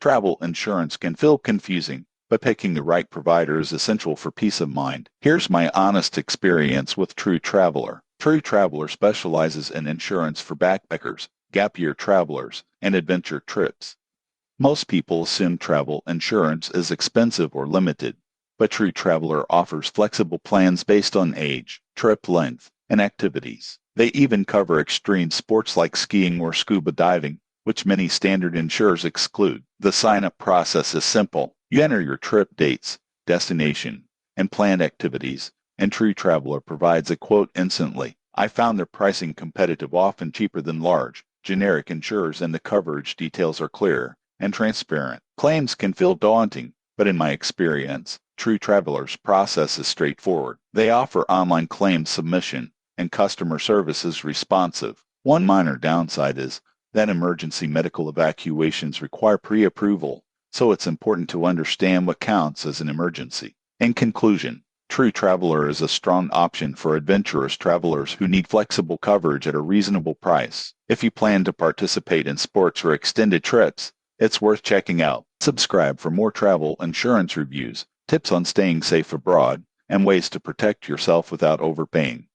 Travel insurance can feel confusing, but picking the right provider is essential for peace of mind. Here's my honest experience with True Traveler. True Traveler specializes in insurance for backpackers, gap year travelers, and adventure trips. Most people assume travel insurance is expensive or limited, but True Traveler offers flexible plans based on age, trip length, and activities. They even cover extreme sports like skiing or scuba diving, which many standard insurers exclude. The sign-up process is simple. You enter your trip dates, destination, and planned activities, and True Traveler provides a quote instantly. I found their pricing competitive, often cheaper than large, generic insurers, and the coverage details are clear and transparent. Claims can feel daunting, but in my experience, True Traveler's process is straightforward. They offer online claim submission, and customer service is responsive. One minor downside is that emergency medical evacuations require pre-approval, so it's important to understand what counts as an emergency. In conclusion, True Traveler is a strong option for adventurous travelers who need flexible coverage at a reasonable price. If you plan to participate in sports or extended trips, it's worth checking out. Subscribe for more travel insurance reviews, tips on staying safe abroad, and ways to protect yourself without overpaying.